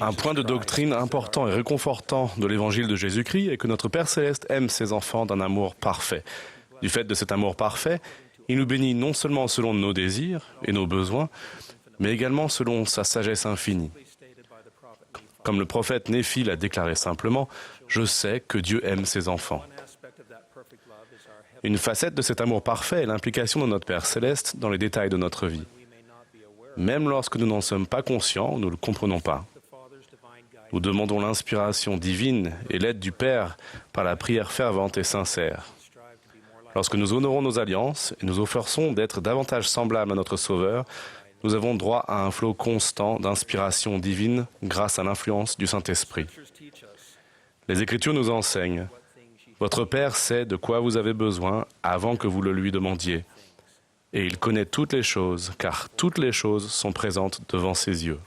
Un point de doctrine important et réconfortant de l'évangile de Jésus-Christ est que notre Père Céleste aime ses enfants d'un amour parfait. Du fait de cet amour parfait, il nous bénit non seulement selon nos désirs et nos besoins, mais également selon sa sagesse infinie. Comme le prophète Néphi l'a déclaré simplement, « Je sais que Dieu aime ses enfants ». Une facette de cet amour parfait est l'implication de notre Père Céleste dans les détails de notre vie. Même lorsque nous n'en sommes pas conscients, nous ne le comprenons pas. Nous demandons l'inspiration divine et l'aide du Père par la prière fervente et sincère. Lorsque nous honorons nos alliances et nous efforçons d'être davantage semblables à notre Sauveur, nous avons droit à un flot constant d'inspiration divine grâce à l'influence du Saint-Esprit. Les Écritures nous enseignent « Votre Père sait de quoi vous avez besoin avant que vous le lui demandiez. Et il connaît toutes les choses, car toutes les choses sont présentes devant ses yeux. »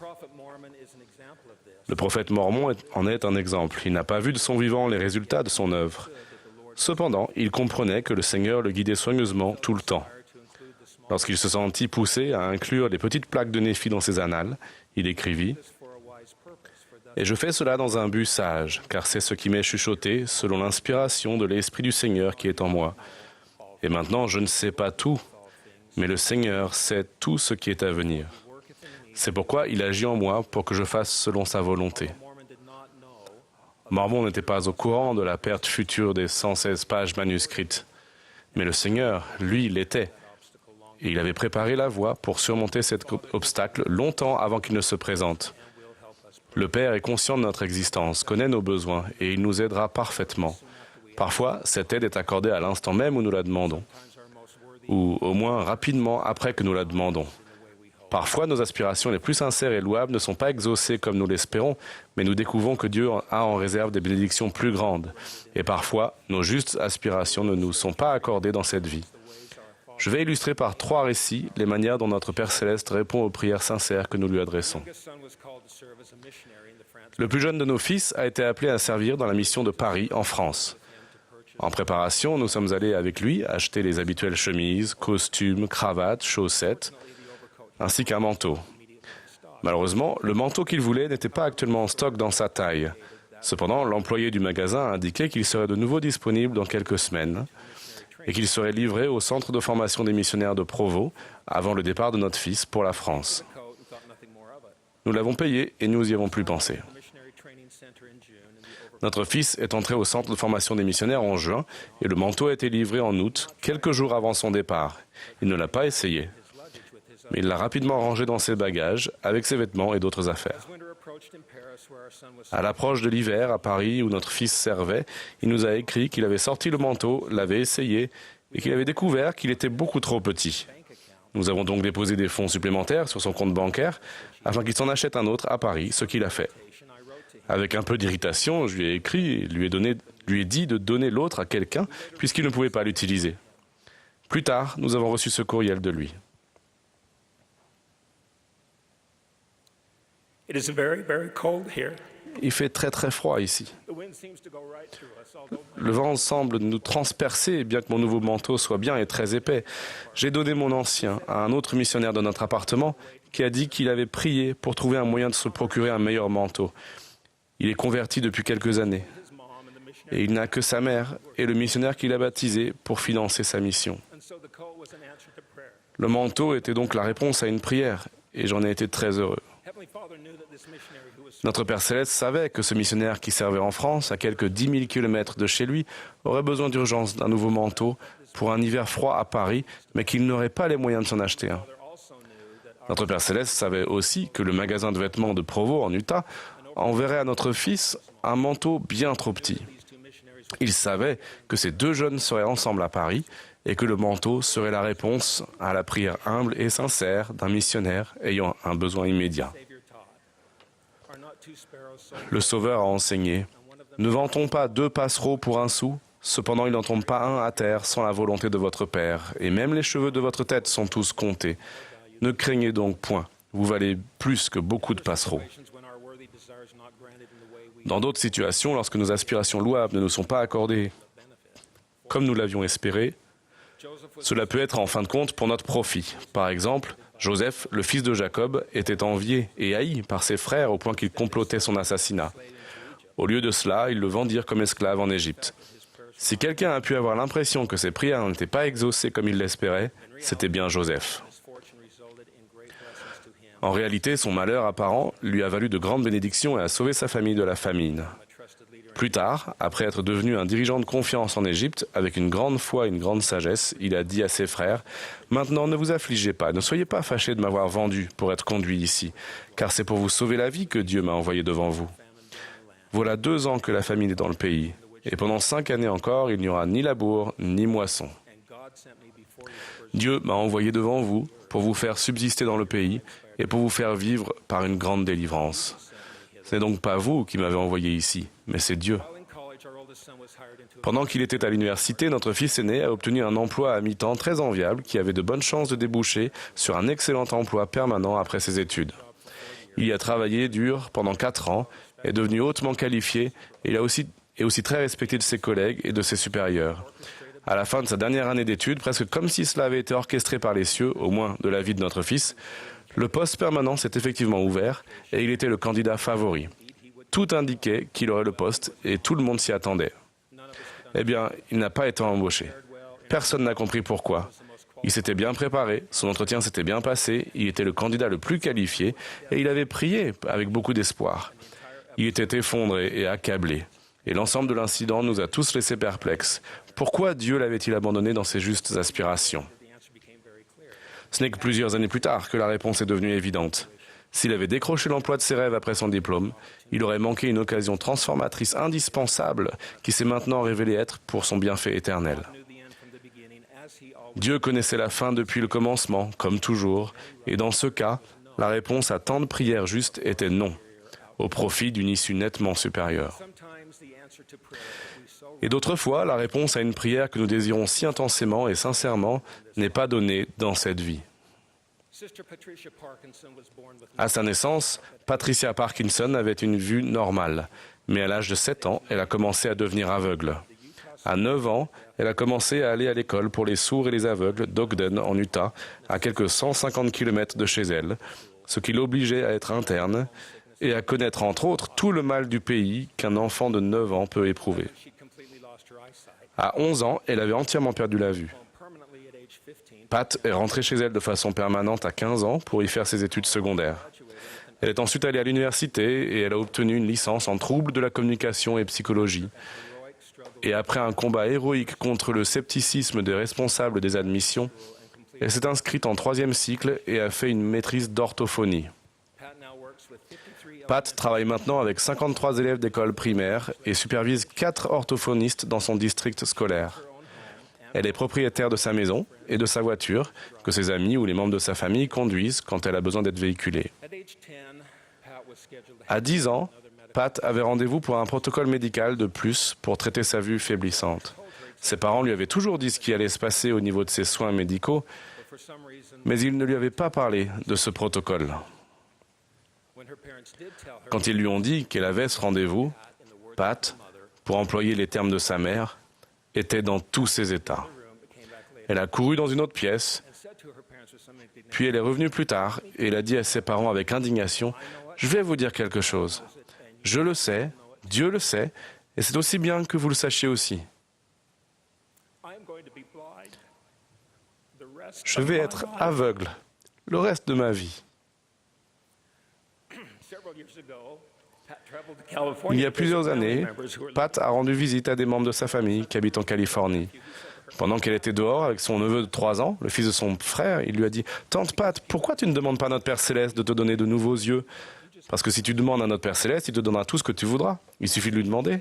Le prophète Mormon en est un exemple. Il n'a pas vu de son vivant les résultats de son œuvre. Cependant, il comprenait que le Seigneur le guidait soigneusement tout le temps. Lorsqu'il se sentit poussé à inclure les petites plaques de Néphi dans ses annales, il écrivit « Et je fais cela dans un but sage, car c'est ce qui m'est chuchoté selon l'inspiration de l'Esprit du Seigneur qui est en moi. Et maintenant, je ne sais pas tout, mais le Seigneur sait tout ce qui est à venir. C'est pourquoi il agit en moi pour que je fasse selon sa volonté. » Mormon n'était pas au courant de la perte future des 116 pages manuscrites. Mais le Seigneur, lui, l'était. Et il avait préparé la voie pour surmonter cet obstacle longtemps avant qu'il ne se présente. Le Père est conscient de notre existence, connaît nos besoins et il nous aidera parfaitement. Parfois, cette aide est accordée à l'instant même où nous la demandons, ou au moins rapidement après que nous la demandons. Parfois, nos aspirations les plus sincères et louables ne sont pas exaucées comme nous l'espérons, mais nous découvrons que Dieu a en réserve des bénédictions plus grandes. Et parfois, nos justes aspirations ne nous sont pas accordées dans cette vie. Je vais illustrer par 3 récits les manières dont notre Père Céleste répond aux prières sincères que nous lui adressons. Le plus jeune de nos fils a été appelé à servir dans la mission de Paris, en France. En préparation, nous sommes allés avec lui acheter les habituelles chemises, costumes, cravates, chaussettes, ainsi qu'un manteau. Malheureusement, le manteau qu'il voulait n'était pas actuellement en stock dans sa taille. Cependant, l'employé du magasin a indiqué qu'il serait de nouveau disponible dans quelques semaines et qu'il serait livré au centre de formation des missionnaires de Provo avant le départ de notre fils pour la France. Nous l'avons payé et nous n'y avons plus pensé. Notre fils est entré au centre de formation des missionnaires en juin et le manteau a été livré en août, quelques jours avant son départ. Il ne l'a pas essayé, mais il l'a rapidement rangé dans ses bagages avec ses vêtements et d'autres affaires. À l'approche de l'hiver à Paris où notre fils servait, il nous a écrit qu'il avait sorti le manteau, l'avait essayé et qu'il avait découvert qu'il était beaucoup trop petit. Nous avons donc déposé des fonds supplémentaires sur son compte bancaire afin qu'il s'en achète un autre à Paris, ce qu'il a fait. Avec un peu d'irritation, je lui ai écrit et lui ai dit de donner l'autre à quelqu'un puisqu'il ne pouvait pas l'utiliser. Plus tard, nous avons reçu ce courriel de lui. Il fait très très froid ici. Le vent semble nous transpercer, bien que mon nouveau manteau soit bien et très épais. J'ai donné mon ancien à un autre missionnaire de notre appartement qui a dit qu'il avait prié pour trouver un moyen de se procurer un meilleur manteau. Il est converti depuis quelques années et il n'a que sa mère et le missionnaire qu'il a baptisé pour financer sa mission. Le manteau était donc la réponse à une prière et j'en ai été très heureux. Notre Père Céleste savait que ce missionnaire qui servait en France, à quelques 10 000 kilomètres de chez lui, aurait besoin d'urgence d'un nouveau manteau pour un hiver froid à Paris, mais qu'il n'aurait pas les moyens de s'en acheter un. Notre Père Céleste savait aussi que le magasin de vêtements de Provo, en Utah, enverrait à notre fils un manteau bien trop petit. Il savait que ces 2 jeunes seraient ensemble à Paris et que le manteau serait la réponse à la prière humble et sincère d'un missionnaire ayant un besoin immédiat. Le Sauveur a enseigné « Ne vantons pas 2 passereaux pour un sou, cependant il n'en tombe pas un à terre sans la volonté de votre Père, et même les cheveux de votre tête sont tous comptés. Ne craignez donc point, vous valez plus que beaucoup de passereaux. » Dans d'autres situations, lorsque nos aspirations louables ne nous sont pas accordées comme nous l'avions espéré, cela peut être en fin de compte pour notre profit. Par exemple, Joseph, le fils de Jacob, était envié et haï par ses frères au point qu'ils complotaient son assassinat. Au lieu de cela, ils le vendirent comme esclave en Égypte. Si quelqu'un a pu avoir l'impression que ses prières n'étaient pas exaucées comme il l'espérait, c'était bien Joseph. En réalité, son malheur apparent lui a valu de grandes bénédictions et a sauvé sa famille de la famine. Plus tard, après être devenu un dirigeant de confiance en Égypte, avec une grande foi et une grande sagesse, il a dit à ses frères, « Maintenant, ne vous affligez pas, ne soyez pas fâchés de m'avoir vendu pour être conduit ici, car c'est pour vous sauver la vie que Dieu m'a envoyé devant vous. Voilà 2 ans que la famine est dans le pays, et pendant 5 années encore, il n'y aura ni labour, ni moisson. Dieu m'a envoyé devant vous pour vous faire subsister dans le pays et pour vous faire vivre par une grande délivrance. Ce n'est donc pas vous qui m'avez envoyé ici, mais c'est Dieu. » Pendant qu'il était à l'université, notre fils aîné a obtenu un emploi à mi-temps très enviable qui avait de bonnes chances de déboucher sur un excellent emploi permanent après ses études. Il y a travaillé dur pendant 4 ans, est devenu hautement qualifié et il est aussi très respecté de ses collègues et de ses supérieurs. À la fin de sa dernière année d'études, presque comme si cela avait été orchestré par les cieux, au moins de la vie de notre fils, le poste permanent s'est effectivement ouvert et il était le candidat favori. Tout indiquait qu'il aurait le poste et tout le monde s'y attendait. Eh bien, il n'a pas été embauché. Personne n'a compris pourquoi. Il s'était bien préparé, son entretien s'était bien passé, il était le candidat le plus qualifié et il avait prié avec beaucoup d'espoir. Il était effondré et accablé. Et l'ensemble de l'incident nous a tous laissés perplexes. Pourquoi Dieu l'avait-il abandonné dans ses justes aspirations? Ce n'est que plusieurs années plus tard que la réponse est devenue évidente. S'il avait décroché l'emploi de ses rêves après son diplôme, il aurait manqué une occasion transformatrice indispensable qui s'est maintenant révélée être pour son bienfait éternel. Dieu connaissait la fin depuis le commencement, comme toujours, et dans ce cas, la réponse à tant de prières justes était non, au profit d'une issue nettement supérieure. Et d'autres fois, la réponse à une prière que nous désirons si intensément et sincèrement n'est pas donnée dans cette vie. À sa naissance, Patricia Parkinson avait une vue normale, mais à l'âge de 7 ans, elle a commencé à devenir aveugle. À 9 ans, elle a commencé à aller à l'école pour les sourds et les aveugles d'Ogden, en Utah, à quelques 150 km de chez elle, ce qui l'obligeait à être interne et à connaître entre autres tout le mal du pays qu'un enfant de 9 ans peut éprouver. À 11 ans, elle avait entièrement perdu la vue. Pat est rentrée chez elle de façon permanente à 15 ans pour y faire ses études secondaires. Elle est ensuite allée à l'université et elle a obtenu une licence en troubles de la communication et psychologie. Et après un combat héroïque contre le scepticisme des responsables des admissions, elle s'est inscrite en 3e cycle et a fait une maîtrise d'orthophonie. Pat travaille maintenant avec 53 élèves d'école primaire et supervise 4 orthophonistes dans son district scolaire. Elle est propriétaire de sa maison et de sa voiture, que ses amis ou les membres de sa famille conduisent quand elle a besoin d'être véhiculée. À 10 ans, Pat avait rendez-vous pour un protocole médical de plus pour traiter sa vue faiblissante. Ses parents lui avaient toujours dit ce qui allait se passer au niveau de ses soins médicaux, mais ils ne lui avaient pas parlé de ce protocole. Quand ils lui ont dit qu'elle avait ce rendez-vous, Pat, pour employer les termes de sa mère, était dans tous ses états. Elle a couru dans une autre pièce, puis elle est revenue plus tard et elle a dit à ses parents avec indignation, « Je vais vous dire quelque chose. Je le sais, Dieu le sait, et c'est aussi bien que vous le sachiez aussi. Je vais être aveugle le reste de ma vie. » Il y a plusieurs années, Pat a rendu visite à des membres de sa famille qui habitent en Californie. Pendant qu'elle était dehors avec son neveu de 3 ans, le fils de son frère, il lui a dit « Tante Pat, pourquoi tu ne demandes pas à notre Père Céleste de te donner de nouveaux yeux? Parce que si tu demandes à notre Père Céleste, il te donnera tout ce que tu voudras. Il suffit de lui demander. »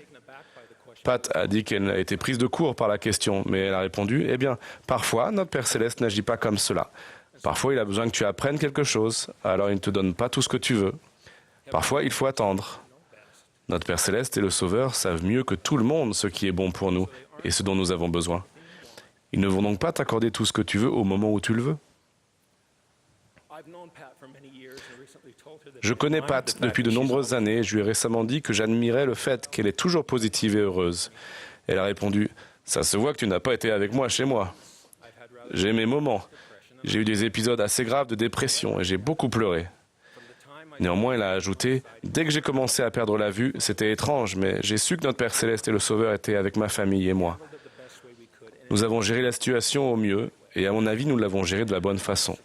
Pat a dit qu'elle a été prise de court par la question, mais elle a répondu « Eh bien, parfois, notre Père Céleste n'agit pas comme cela. Parfois, il a besoin que tu apprennes quelque chose, alors il ne te donne pas tout ce que tu veux. Parfois, il faut attendre. Notre Père Céleste et le Sauveur savent mieux que tout le monde ce qui est bon pour nous et ce dont nous avons besoin. Ils ne vont donc pas t'accorder tout ce que tu veux au moment où tu le veux. » Je connais Pat depuis de nombreuses années et je lui ai récemment dit que j'admirais le fait qu'elle est toujours positive et heureuse. Elle a répondu « Ça se voit que tu n'as pas été avec moi chez moi. J'ai mes moments. J'ai eu des épisodes assez graves de dépression et j'ai beaucoup pleuré. Néanmoins, il a ajouté, « Dès que j'ai commencé à perdre la vue, c'était étrange, mais j'ai su que notre Père Céleste et le Sauveur étaient avec ma famille et moi. Nous avons géré la situation au mieux, et à mon avis, nous l'avons gérée de la bonne façon.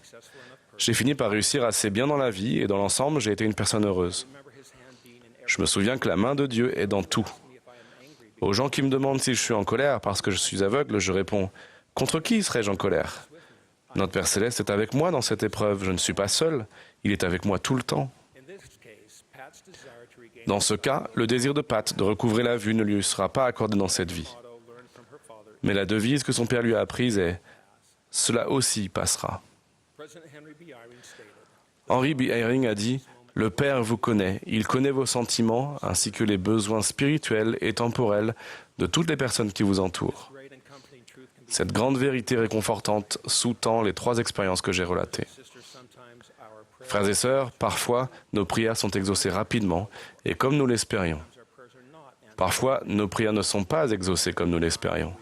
J'ai fini par réussir assez bien dans la vie, et dans l'ensemble, j'ai été une personne heureuse. Je me souviens que la main de Dieu est dans tout. Aux gens qui me demandent si je suis en colère parce que je suis aveugle, je réponds, « Contre qui serais-je en colère ? Notre Père Céleste est avec moi dans cette épreuve, je ne suis pas seul, il est avec moi tout le temps. » Dans ce cas, le désir de Pat de recouvrer la vue ne lui sera pas accordé dans cette vie. Mais la devise que son père lui a apprise est « Cela aussi passera ». Henry B. Eyring a dit « Le Père vous connaît, il connaît vos sentiments ainsi que les besoins spirituels et temporels de toutes les personnes qui vous entourent. » Cette grande vérité réconfortante sous-tend les 3 expériences que j'ai relatées. Frères et sœurs, parfois, nos prières sont exaucées rapidement et comme nous l'espérions. Parfois, nos prières ne sont pas exaucées comme nous l'espérions.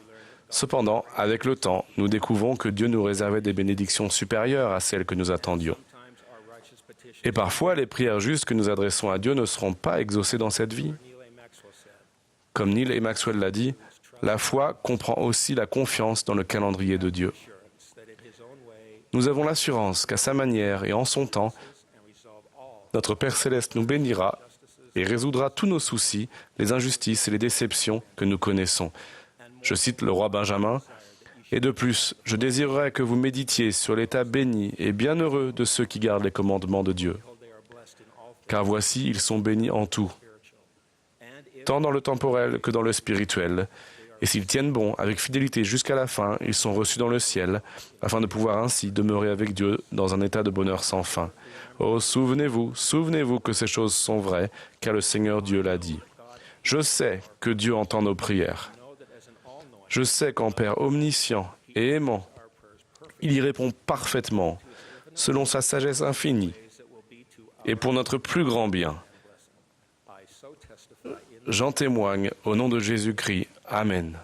Cependant, avec le temps, nous découvrons que Dieu nous réservait des bénédictions supérieures à celles que nous attendions. Et parfois, les prières justes que nous adressons à Dieu ne seront pas exaucées dans cette vie. Comme Neil et Maxwell l'a dit, la foi comprend aussi la confiance dans le calendrier de Dieu. Nous avons l'assurance qu'à sa manière et en son temps, notre Père Céleste nous bénira et résoudra tous nos soucis, les injustices et les déceptions que nous connaissons. Je cite le roi Benjamin, « Et de plus, je désirerais que vous méditiez sur l'état béni et bienheureux de ceux qui gardent les commandements de Dieu. Car voici, ils sont bénis en tout, tant dans le temporel que dans le spirituel. Et s'ils tiennent bon avec fidélité jusqu'à la fin, ils sont reçus dans le ciel, afin de pouvoir ainsi demeurer avec Dieu dans un état de bonheur sans fin. Oh, souvenez-vous, souvenez-vous que ces choses sont vraies, car le Seigneur Dieu l'a dit. Je sais que Dieu entend nos prières. Je sais qu'en Père omniscient et aimant, il y répond parfaitement, selon sa sagesse infinie, et pour notre plus grand bien. J'en témoigne au nom de Jésus-Christ. Amen.